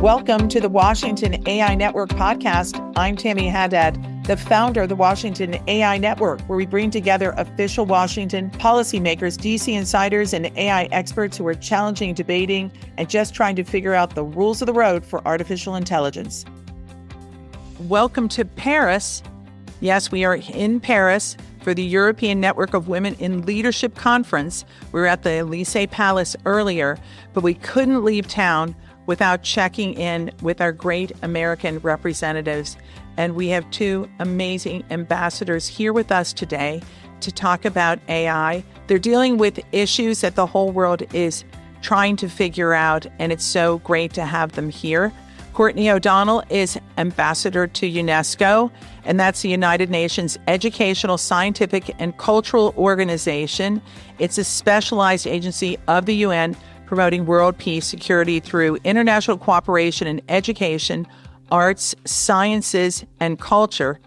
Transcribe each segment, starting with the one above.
Welcome to the Washington AI Network podcast. I'm Tammy Haddad, the founder of the Washington AI Network, where we bring together official Washington policymakers, DC insiders, and AI experts who are challenging, debating, and just trying to figure out the rules of the road for artificial intelligence. Welcome to Paris. Yes, we are in Paris for the European Network of Women in Leadership Conference. We were at the Élysée Palace earlier, but we couldn't leave town without checking in with our great American representatives. And we have two amazing ambassadors here with us today to talk about AI. They're dealing with issues that the whole world is trying to figure out, and it's so great to have them here. Courtney O'Donnell is ambassador to UNESCO, and that's the United Nations Educational, Scientific, and Cultural Organization. It's a specialized agency of the UN promoting world peace, security through international cooperation in education, arts, sciences, and culture.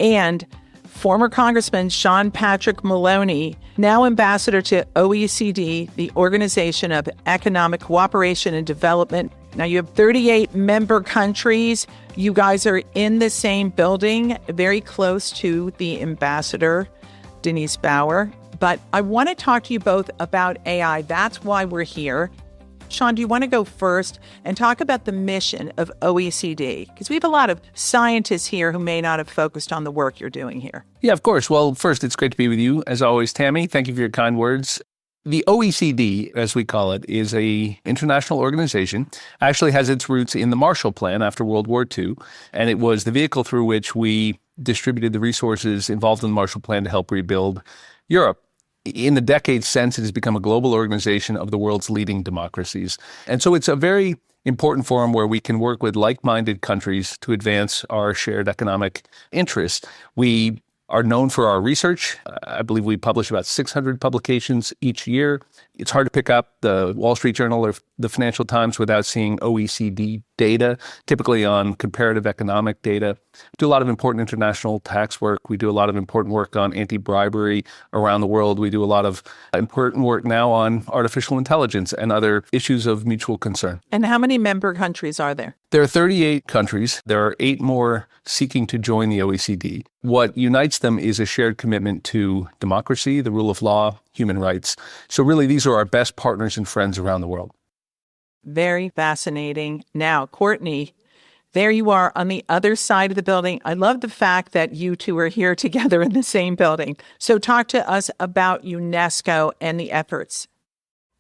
And former Congressman Sean Patrick Maloney, now ambassador to OECD, the Organization of Economic Cooperation and Development. Now you have 38 member countries. You guys are in the same building, very close to the ambassador, Denise Bauer. But I want to talk to you both about AI. That's why we're here. Sean, do you want to go first and talk about the mission of OECD? Because we have a lot of scientists here who may not have focused on the work you're doing here. Yeah, of course. Well, first, it's great to be with you, as always, Tammy. Thank you for your kind words. The OECD, as we call it, is an international organization, actually has its roots in the Marshall Plan after World War II, and it was the vehicle through which we distributed the resources involved in the Marshall Plan to help rebuild Europe. In the decades since, it has become a global organization of the world's leading democracies. And so it's a very important forum where we can work with like-minded countries to advance our shared economic interests. We are known for our research. I believe we publish about 600 publications each year. It's hard to pick up the Wall Street Journal or the Financial Times without seeing OECD data, typically on comparative economic data. We do a lot of important international tax work. We do a lot of important work on anti-bribery around the world. We do a lot of important work now on artificial intelligence and other issues of mutual concern. And how many member countries are there? There are 38 countries. There are 8 more seeking to join the OECD. What unites them is a shared commitment to democracy, the rule of law, human rights. So really, these are our best partners and friends around the world. Very fascinating. Now, Courtney, there you are on the other side of the building. I love the fact that you two are here together in the same building. So talk to us about UNESCO and the efforts.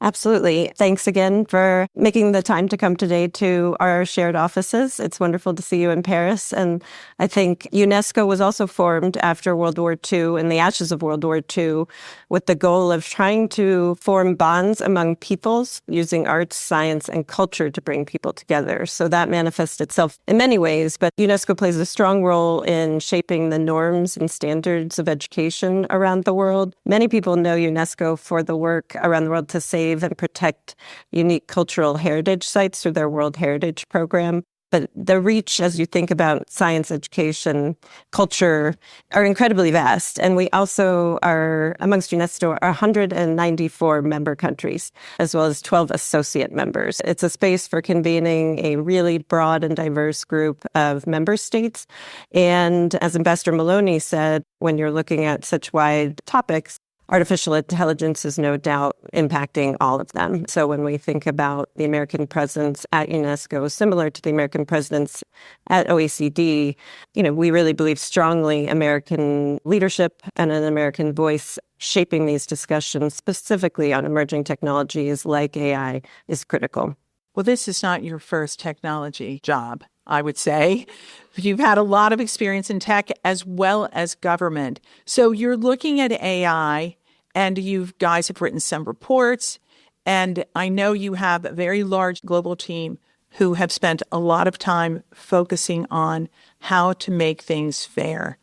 Absolutely. Thanks again for making the time to come today to our shared offices. It's wonderful to see you in Paris. And I think UNESCO was also formed after World War II, in the ashes of World War II, with the goal of trying to form bonds among peoples using arts, science, and culture to bring people together. So that manifests itself in many ways, but UNESCO plays a strong role in shaping the norms and standards of education around the world. Many people know UNESCO for the work around the world to save and protect unique cultural heritage sites through their World Heritage Program. But the reach, as you think about science, education, culture, are incredibly vast. And we also are, amongst UNESCO, 194 member countries, as well as 12 associate members. It's a space for convening a really broad and diverse group of member states. And as Ambassador Maloney said, when you're looking at such wide topics, artificial intelligence is no doubt impacting all of them. So when we think about the American presence at UNESCO, similar to the American presence at OECD, we really believe strongly American leadership and an American voice shaping these discussions, specifically on emerging technologies like AI, is critical. Well, this is not your first technology job, I would say. You've had a lot of experience in tech as well as government. So you're looking at AI, and you guys have written some reports, and I know you have a very large global team who have spent a lot of time focusing on how to make things fair.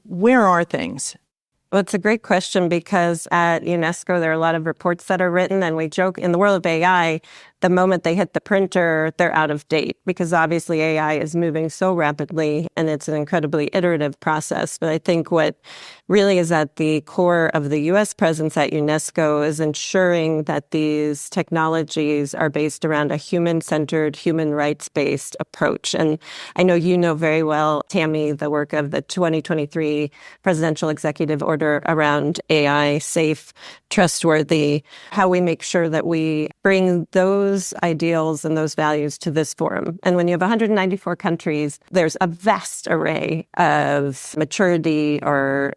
Where are things? Well, it's a great question because at UNESCO, there are a lot of reports that are written, and we joke in the world of AI, the moment they hit the printer, they're out of date because obviously AI is moving so rapidly and it's an incredibly iterative process. But I think what really is at the core of the U.S. presence at UNESCO, is ensuring that these technologies are based around a human-centered, human rights-based approach. And I know you know very well, Tammy, the work of the 2023 Presidential Executive Order around AI, safe, trustworthy, how we make sure that we bring those ideals and those values to this forum. And when you have 194 countries, there's a vast array of maturity or,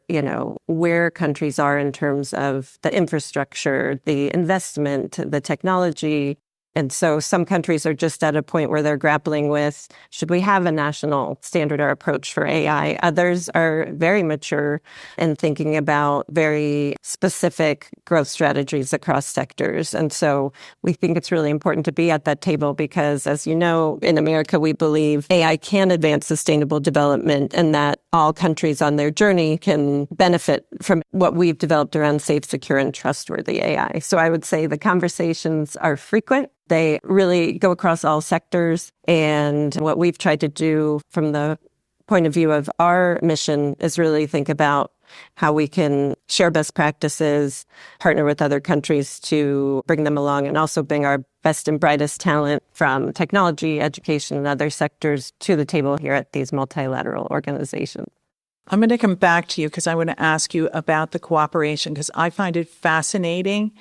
where countries are in terms of the infrastructure, the investment, the technology. And so some countries are just at a point where they're grappling with, should we have a national standard or approach for AI? Others are very mature in thinking about very specific growth strategies across sectors. And so we think it's really important to be at that table because, as you know, in America, we believe AI can advance sustainable development and that all countries on their journey can benefit from what we've developed around safe, secure, and trustworthy AI. So I would say the conversations are frequent. They really go across all sectors. And what we've tried to do from the point of view of our mission is really think about how we can share best practices, partner with other countries to bring them along, and also bring our best and brightest talent from technology, education, and other sectors to the table here at these multilateral organizations. I'm going to come back to you because I want to ask you about the cooperation because I find it fascinating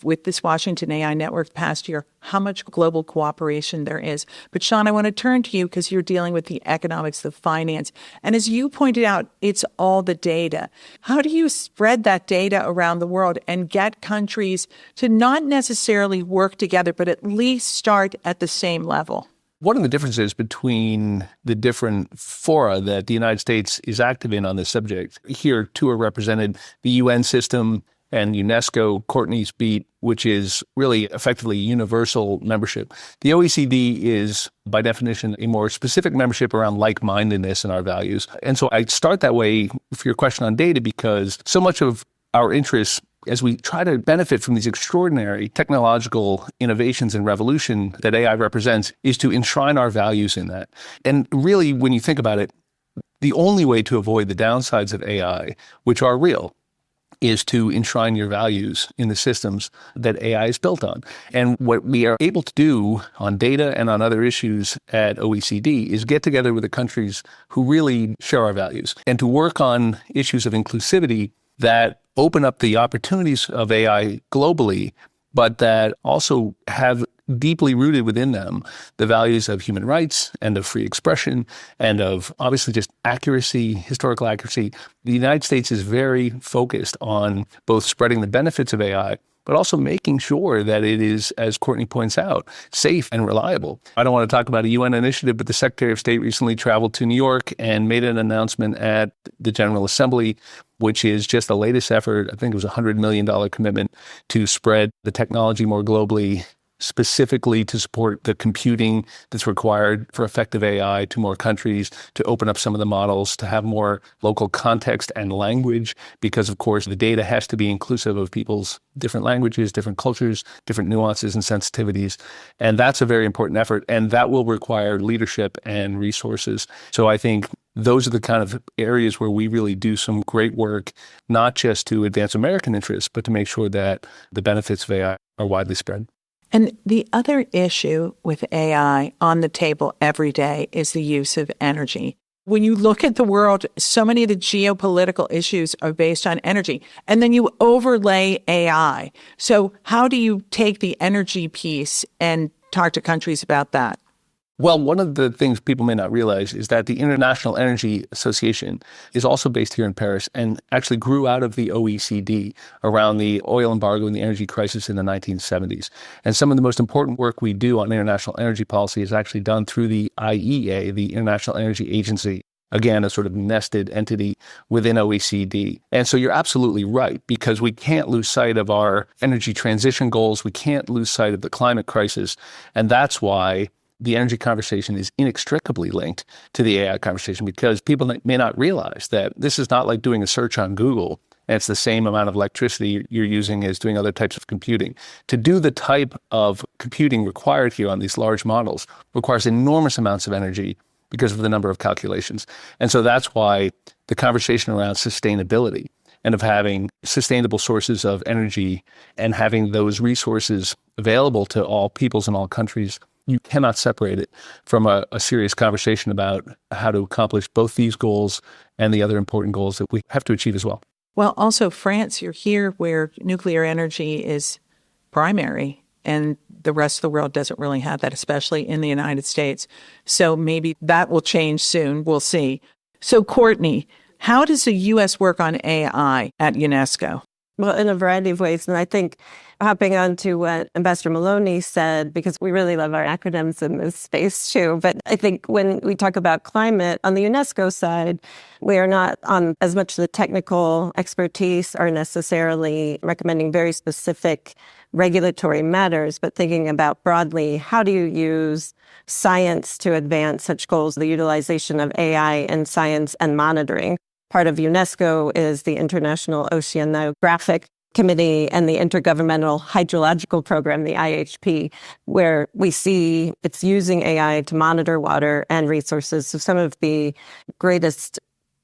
with this Washington AI Network past year, how much global cooperation there is. But Sean, I want to turn to you because you're dealing with the economics, the finance. And as you pointed out, it's all the data. How do you spread that data around the world and get countries to not necessarily work together, but at least start at the same level? One of the differences between the different fora that the United States is active in on this subject, here two are represented, the UN system and UNESCO, Courtney's beat, which is really effectively universal membership. The OECD is, by definition, a more specific membership around like-mindedness and our values. And so I start that way for your question on data because so much of our interests as we try to benefit from these extraordinary technological innovations and revolution that AI represents is to enshrine our values in that. And really, when you think about it, the only way to avoid the downsides of AI, which are real, is to enshrine your values in the systems that AI is built on. And what we are able to do on data and on other issues at OECD is get together with the countries who really share our values and to work on issues of inclusivity that open up the opportunities of AI globally, but that also have deeply rooted within them the values of human rights and of free expression and of obviously just accuracy, historical accuracy. The United States is very focused on both spreading the benefits of AI, but also making sure that it is, as Courtney points out, safe and reliable. I don't want to talk about a UN initiative, but the Secretary of State recently traveled to New York and made an announcement at the General Assembly, which is just the latest effort. I think it was a $100 million commitment to spread the technology more globally, specifically to support the computing that's required for effective AI to more countries, to open up some of the models, to have more local context and language, because of course the data has to be inclusive of people's different languages, different cultures, different nuances and sensitivities. And that's a very important effort, and that will require leadership and resources. So I think those are the kind of areas where we really do some great work, not just to advance American interests, but to make sure that the benefits of AI are widely spread. And the other issue with AI on the table every day is the use of energy. When you look at the world, so many of the geopolitical issues are based on energy, and then you overlay AI. So how do you take the energy piece and talk to countries about that? Well, one of the things people may not realize is that the International Energy Association is also based here in Paris and actually grew out of the OECD around the oil embargo and the energy crisis in the 1970s. And some of the most important work we do on international energy policy is actually done through the IEA, the International Energy Agency. Again, a sort of nested entity within OECD. And so you're absolutely right, because we can't lose sight of our energy transition goals. We can't lose sight of the climate crisis. And that's why the energy conversation is inextricably linked to the AI conversation, because people may not realize that this is not like doing a search on Google and it's the same amount of electricity you're using as doing other types of computing. To do the type of computing required here on these large models requires enormous amounts of energy because of the number of calculations. And so that's why the conversation around sustainability and of having sustainable sources of energy and having those resources available to all peoples and all countries, you cannot separate it from a serious conversation about how to accomplish both these goals and the other important goals that we have to achieve as well. Well, also, France, you're here where nuclear energy is primary, and the rest of the world doesn't really have that, especially in the United States. So maybe that will change soon. We'll see. So, Courtney, how does the U.S. work on AI at UNESCO? Well, in a variety of ways. And I think hopping on to what Ambassador Maloney said, because we really love our acronyms in this space too. But I think when we talk about climate on the UNESCO side, we are not on as much the technical expertise or necessarily recommending very specific regulatory matters, but thinking about broadly, how do you use science to advance such goals, the utilization of AI in science and monitoring. Part of UNESCO is the International Oceanographic Committee and the Intergovernmental Hydrological Program, the IHP, where we see it's using AI to monitor water and resources. So some of the greatest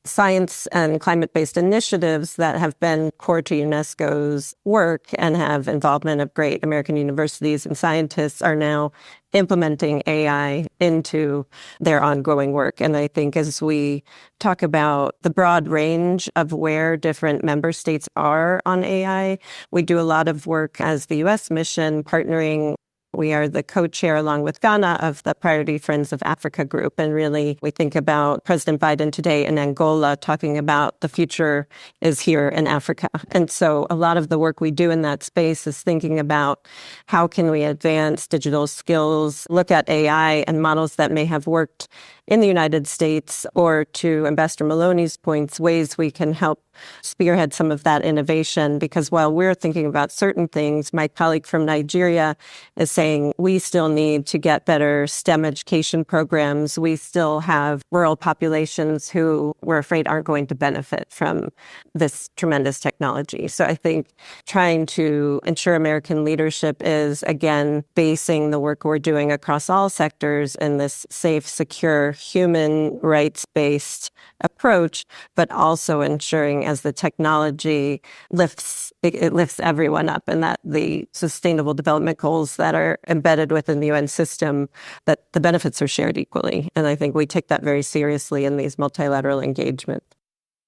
science and climate-based initiatives that have been core to UNESCO's work and have involvement of great American universities and scientists are now implementing AI into their ongoing work. And I think as we talk about the broad range of where different member states are on AI, we do a lot of work as the U.S. mission partnering. We are the co-chair along with Ghana of the Priority Friends of Africa group. And really, we think about President Biden today in Angola talking about the future is here in Africa. And so a lot of the work we do in that space is thinking about how can we advance digital skills, look at AI and models that may have worked in the United States, or to Ambassador Maloney's points, ways we can help spearhead some of that innovation. Because while we're thinking about certain things, my colleague from Nigeria is saying we still need to get better STEM education programs. We still have rural populations who we're afraid aren't going to benefit from this tremendous technology. So I think trying to ensure American leadership is, again, basing the work we're doing across all sectors in this safe, secure, human rights-based approach, but also ensuring as the technology lifts, it lifts everyone up, and that the sustainable development goals that are embedded within the UN system, that the benefits are shared equally. And I think we take that very seriously in these multilateral engagements.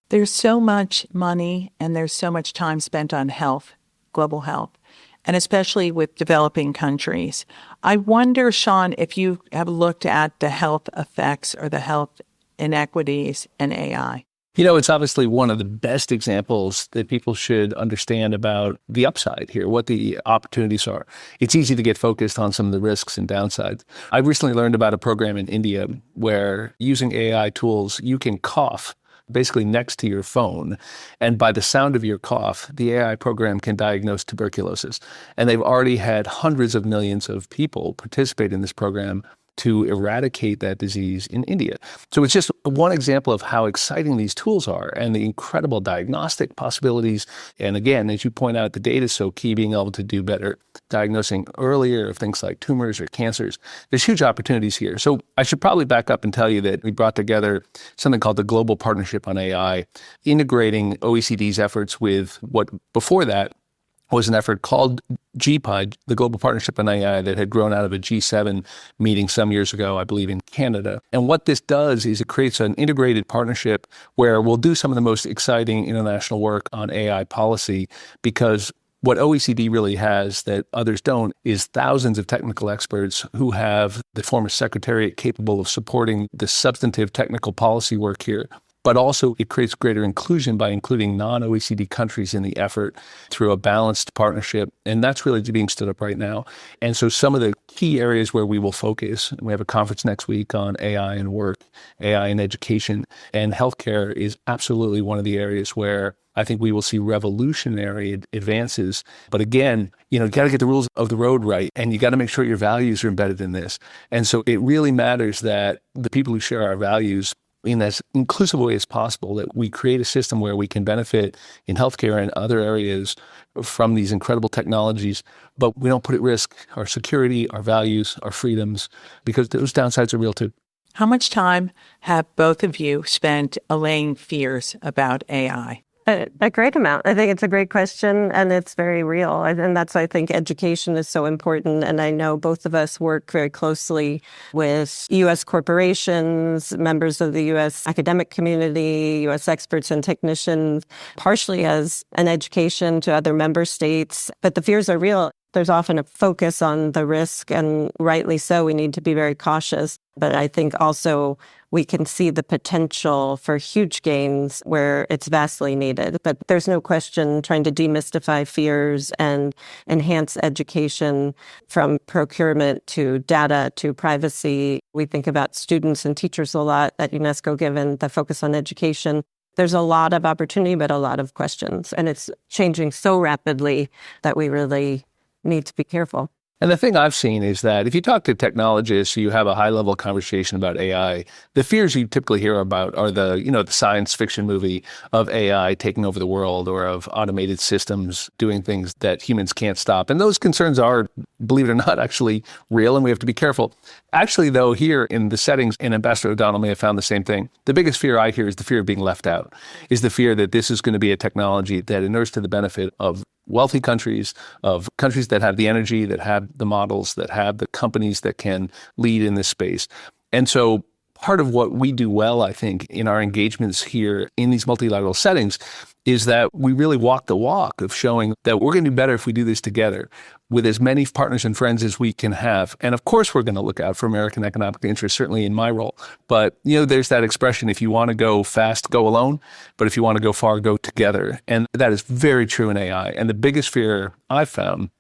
There's so much money and there's so much time spent on health, global health, and especially with developing countries. I wonder, Sean, if you have looked at the health effects or the health inequities in AI. You know, it's obviously one of the best examples that people should understand about the upside here, what the opportunities are. It's easy to get focused on some of the risks and downsides. I recently learned about a program in India where using AI tools, you can cough basically next to your phone. And by the sound of your cough, the AI program can diagnose tuberculosis. And they've already had hundreds of millions of people participate in this program to eradicate that disease in India. So it's just one example of how exciting these tools are and the incredible diagnostic possibilities. And again, as you point out, the data is so key, being able to do better diagnosing earlier of things like tumors or cancers. There's huge opportunities here. So I should probably back up and tell you that we brought together something called the Global Partnership on AI, integrating OECD's efforts with what before that was an effort called GPI, the Global Partnership on AI, that had grown out of a G7 meeting some years ago, I believe, in Canada. And what this does is it creates an integrated partnership where we'll do some of the most exciting international work on AI policy, because what OECD really has that others don't is thousands of technical experts who have the former secretariat capable of supporting the substantive technical policy work here. But also it creates greater inclusion by including non-OECD countries in the effort through a balanced partnership. And that's really being stood up right now. And so some of the key areas where we will focus, we have a conference next week on AI and work, AI and education, and healthcare is absolutely one of the areas where I think we will see revolutionary advances. But again, you got to get the rules of the road right, and you got to make sure your values are embedded in this. And so it really matters that the people who share our values in as inclusive a way as possible, that we create a system where we can benefit in healthcare and other areas from these incredible technologies, but we don't put at risk our security, our values, our freedoms, because those downsides are real too. How much time have both of you spent allaying fears about AI? A great amount. I think it's a great question, and it's very real. And that's why I think education is so important. And I know both of us work very closely with U.S. corporations, members of the U.S. academic community, U.S. experts and technicians, partially as an education to other member states. But the fears are real. There's often a focus on the risk, and rightly so. We need to be very cautious. But I think also we can see the potential for huge gains where it's vastly needed. But there's no question trying to demystify fears and enhance education from procurement to data to privacy. We think about students and teachers a lot at UNESCO, given the focus on education. There's a lot of opportunity, but a lot of questions. And it's changing so rapidly that we really need to be careful. And the thing I've seen is that if you talk to technologists, you have a high-level conversation about AI, the fears you typically hear about are the science fiction movie of AI taking over the world or of automated systems doing things that humans can't stop. And those concerns are, believe it or not, actually real, and we have to be careful. Actually, though, here in the settings, and Ambassador O'Donnell may have found the same thing, the biggest fear I hear is the fear of being left out, is the fear that this is going to be a technology that inures to the benefit of wealthy countries, of countries that have the energy, that have the models, that have the companies that can lead in this space. And so part of what we do well, I think, in our engagements here in these multilateral settings is that we really walk the walk of showing that we're going to do better if we do this together with as many partners and friends as we can have. And of course, we're going to look out for American economic interests, certainly in my role. But, there's that expression, if you want to go fast, go alone. But if you want to go far, go together. And that is very true in AI. And the biggest fear I've found,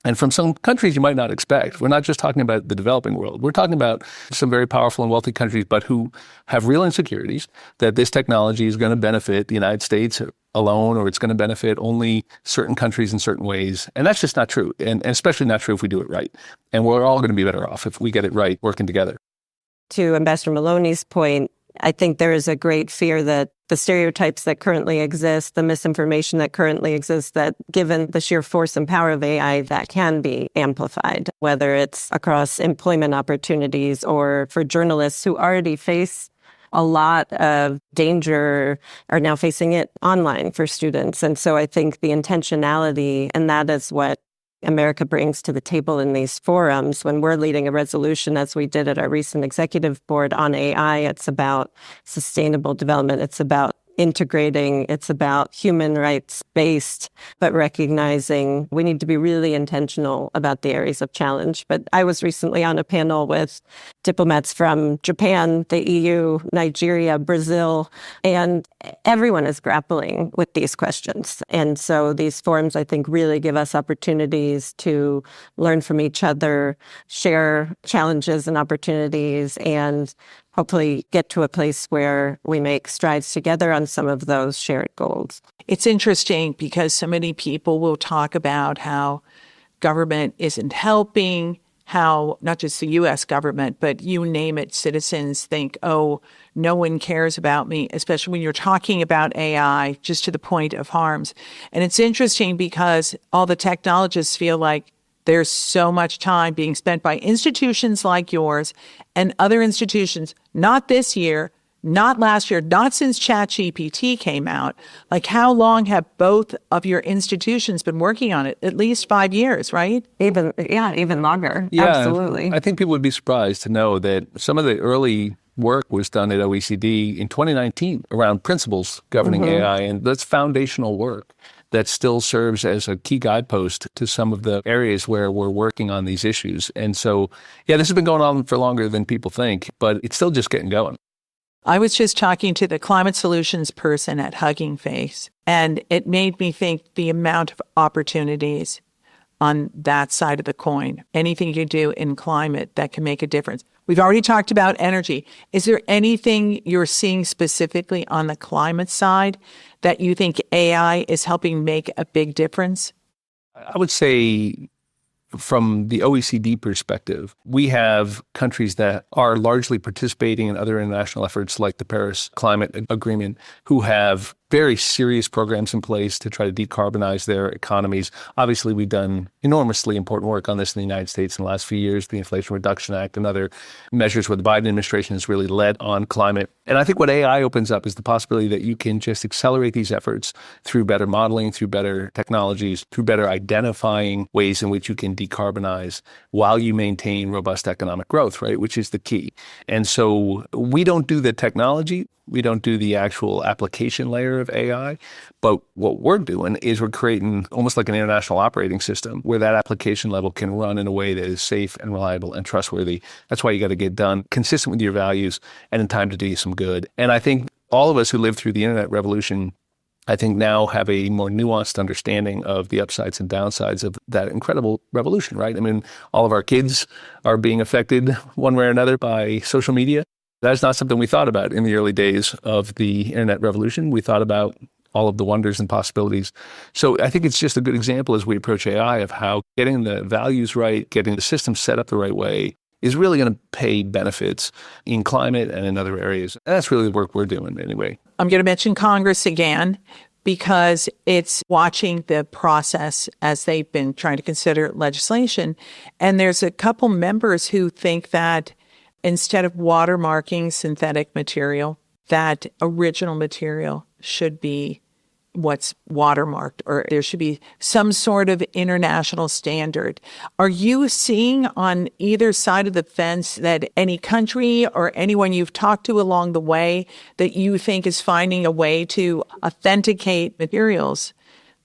and from some countries you might not expect, we're not just talking about the developing world. We're talking about some very powerful and wealthy countries, but who have real insecurities that this technology is going to benefit the United States alone, or it's going to benefit only certain countries in certain ways. And that's just not true, and especially not true if we do it right. And we're all going to be better off if we get it right, working together. To Ambassador Maloney's point, I think there is a great fear that the stereotypes that currently exist, the misinformation that currently exists, that given the sheer force and power of AI, that can be amplified, whether it's across employment opportunities or for journalists who already face a lot of danger, are now facing it online for students. And so I think the intentionality, and that is what America brings to the table in these forums. When we're leading a resolution, as we did at our recent executive board on AI, it's about sustainable development. It's about integrating. It's about human rights based, but recognizing we need to be really intentional about the areas of challenge. But I was recently on a panel with diplomats from Japan, the EU, Nigeria, Brazil, and everyone is grappling with these questions. And so these forums, I think, really give us opportunities to learn from each other, share challenges and opportunities, and hopefully get to a place where we make strides together on some of those shared goals. It's interesting because so many people will talk about how government isn't helping, how not just the U.S. government, but you name it, citizens think, oh, no one cares about me, especially when you're talking about AI, just to the point of harms. And it's interesting because all the technologists feel like there's so much time being spent by institutions like yours and other institutions, not this year, not last year, not since ChatGPT came out. Like, how long have both of your institutions been working on it? At least 5 years, right? Even longer. Yeah, absolutely. I think people would be surprised to know that some of the early work was done at OECD in 2019 around principles governing AI, and that's foundational work that still serves as a key guidepost to some of the areas where we're working on these issues. And so, this has been going on for longer than people think, but it's still just getting going. I was just talking to the climate solutions person at Hugging Face, and it made me think the amount of opportunities on that side of the coin. Anything you do in climate that can make a difference. We've already talked about energy. Is there anything you're seeing specifically on the climate side that you think AI is helping make a big difference? I would say from the OECD perspective, we have countries that are largely participating in other international efforts like the Paris Climate Agreement who have very serious programs in place to try to decarbonize their economies. Obviously, we've done enormously important work on this in the United States in the last few years, the Inflation Reduction Act and other measures where the Biden administration has really led on climate. And I think what AI opens up is the possibility that you can just accelerate these efforts through better modeling, through better technologies, through better identifying ways in which you can decarbonize while you maintain robust economic growth, right, which is the key. And so we don't do the technology. We don't do the actual application layer of AI, but what we're doing is we're creating almost like an international operating system where that application level can run in a way that is safe and reliable and trustworthy. That's why you got to get done consistent with your values and in time to do you some good. And I think all of us who lived through the internet revolution, I think now have a more nuanced understanding of the upsides and downsides of that incredible revolution, right? I mean, all of our kids are being affected one way or another by social media. That's not something we thought about in the early days of the internet revolution. We thought about all of the wonders and possibilities. So I think it's just a good example as we approach AI of how getting the values right, getting the system set up the right way is really going to pay benefits in climate and in other areas. And that's really the work we're doing anyway. I'm going to mention Congress again because it's watching the process as they've been trying to consider legislation. And there's a couple members who think that instead of watermarking synthetic material, that original material should be what's watermarked, or there should be some sort of international standard. Are you seeing on either side of the fence that any country or anyone you've talked to along the way that you think is finding a way to authenticate materials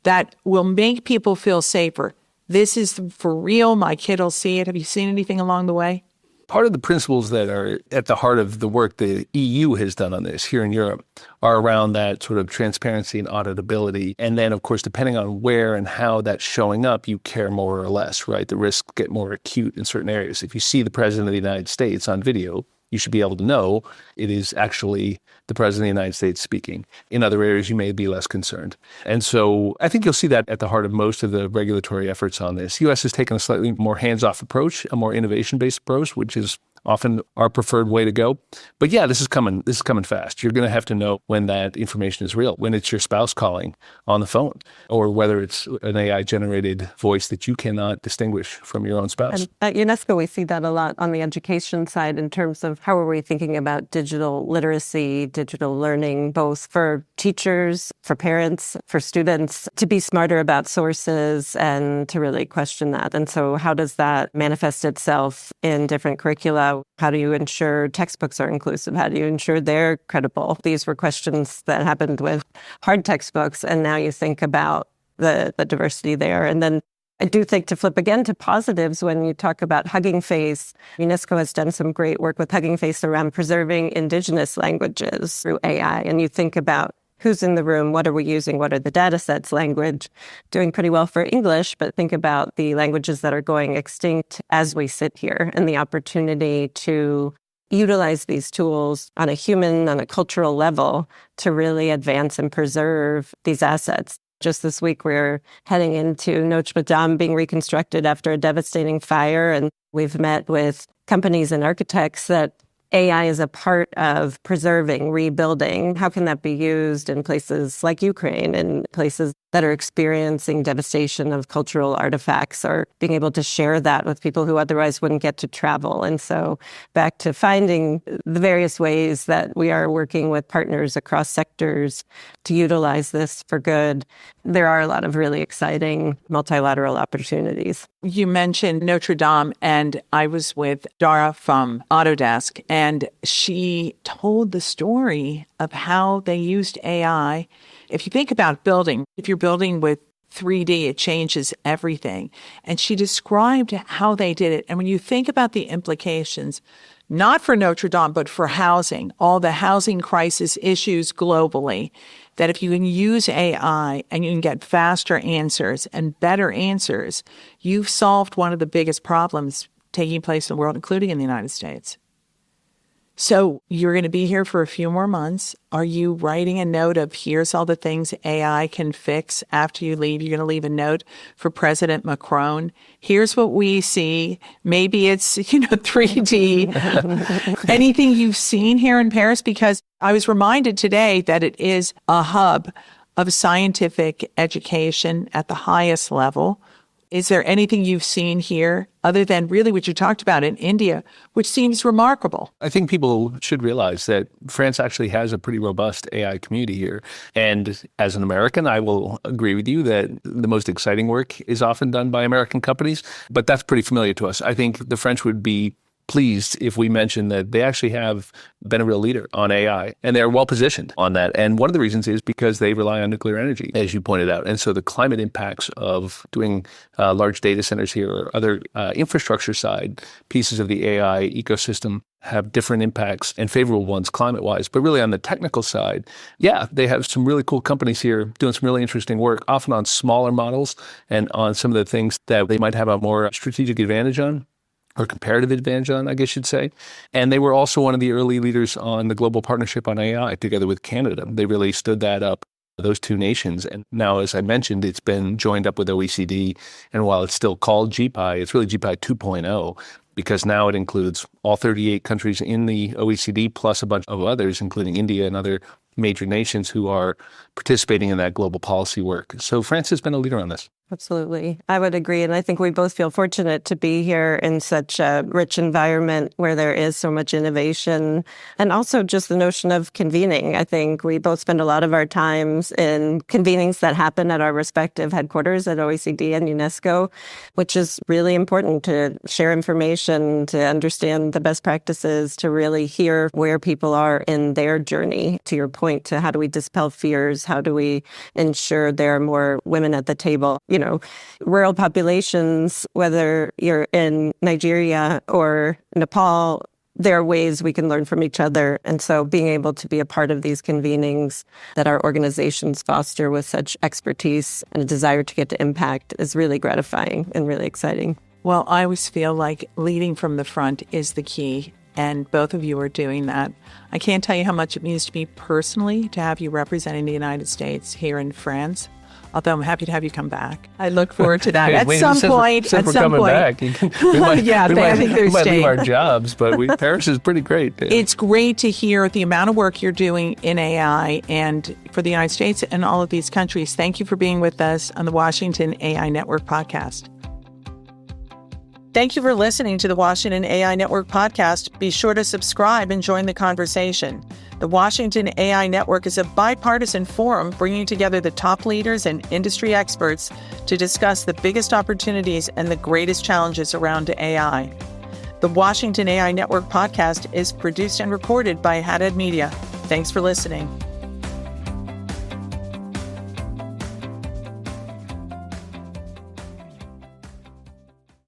that will make people feel safer? This is for real. My kid will see it. Have you seen anything along the way? Part of the principles that are at the heart of the work the EU has done on this here in Europe are around that sort of transparency and auditability. And then, of course, depending on where and how that's showing up, you care more or less, right? The risks get more acute in certain areas. If you see the President of the United States on video, you should be able to know it is actually the President of the United States speaking. In other areas, you may be less concerned. And so I think you'll see that at the heart of most of the regulatory efforts on this. U.S. has taken a slightly more hands-off approach, a more innovation-based approach, which is often our preferred way to go. But yeah, this is coming fast. You're going to have to know when that information is real, when it's your spouse calling on the phone, or whether it's an AI-generated voice that you cannot distinguish from your own spouse. And at UNESCO, we see that a lot on the education side in terms of how are we thinking about digital literacy, digital learning, both for teachers, for parents, for students, to be smarter about sources and to really question that. And so how does that manifest itself in different curricula? How do you ensure textbooks are inclusive? How do you ensure they're credible? These were questions that happened with hard textbooks, and now you think about the diversity there. And then I do think to flip again to positives, when you talk about Hugging Face, UNESCO has done some great work with Hugging Face around preserving indigenous languages through AI. And you think about who's in the room, what are we using, what are the data sets, language, doing pretty well for English, but think about the languages that are going extinct as we sit here and the opportunity to utilize these tools on a human, on a cultural level to really advance and preserve these assets. Just this week, we're heading into Notre Dame being reconstructed after a devastating fire, and we've met with companies and architects that AI is a part of preserving, rebuilding. How can that be used in places like Ukraine and places that are experiencing devastation of cultural artifacts, or being able to share that with people who otherwise wouldn't get to travel? And so back to finding the various ways that we are working with partners across sectors to utilize this for good. There are a lot of really exciting multilateral opportunities. You mentioned Notre Dame, and I was with Dara from Autodesk, and she told the story of how they used AI. If you think about building, if you're building with 3D, it changes everything. And she described how they did it. And when you think about the implications, not for Notre Dame, but for housing, all the housing crisis issues globally, that if you can use AI and you can get faster answers and better answers, you've solved one of the biggest problems taking place in the world, including in the United States. So you're going to be here for a few more months. Are you writing a note of here's all the things AI can fix after you leave? You're going to leave a note for President Macron. Here's what we see. Maybe it's, 3D. Anything you've seen here in Paris? Because I was reminded today that it is a hub of scientific education at the highest level. Is there anything you've seen here other than really what you talked about in India, which seems remarkable? I think people should realize that France actually has a pretty robust AI community here. And as an American, I will agree with you that the most exciting work is often done by American companies, but that's pretty familiar to us. I think the French would be pleased if we mentioned that they actually have been a real leader on AI, and they're well positioned on that. And one of the reasons is because they rely on nuclear energy, as you pointed out. And so the climate impacts of doing large data centers here or other infrastructure side pieces of the AI ecosystem have different impacts and favorable ones climate-wise. But really on the technical side, yeah, they have some really cool companies here doing some really interesting work, often on smaller models and on some of the things that they might have a more strategic advantage on, or comparative advantage on, I guess you'd say. And they were also one of the early leaders on the Global Partnership on AI together with Canada. They really stood that up, those two nations. And now, as I mentioned, it's been joined up with OECD. And while it's still called GPI, it's really GPI 2.0, because now it includes all 38 countries in the OECD plus a bunch of others, including India and other major nations who are participating in that global policy work. So France has been a leader on this. Absolutely. I would agree. And I think we both feel fortunate to be here in such a rich environment where there is so much innovation, and also just the notion of convening. I think we both spend a lot of our times in convenings that happen at our respective headquarters at OECD and UNESCO, which is really important to share information, to understand the best practices, to really hear where people are in their journey. To your point, to how do we dispel fears? How do we ensure there are more women at the table? Rural populations, whether you're in Nigeria or Nepal, there are ways we can learn from each other. And so being able to be a part of these convenings that our organizations foster with such expertise and a desire to get to impact is really gratifying and really exciting. Well, I always feel like leading from the front is the key. And both of you are doing that. I can't tell you how much it means to me personally to have you representing the United States here in France. Although I'm happy to have you come back. I look forward to that. At some point. Back, we might leave our jobs, but Paris is pretty great. Yeah. It's great to hear the amount of work you're doing in AI and for the United States and all of these countries. Thank you for being with us on the Washington AI Network podcast. Thank you for listening to the Washington AI Network podcast. Be sure to subscribe and join the conversation. The Washington AI Network is a bipartisan forum bringing together the top leaders and industry experts to discuss the biggest opportunities and the greatest challenges around AI. The Washington AI Network podcast is produced and recorded by Haddad Media. Thanks for listening.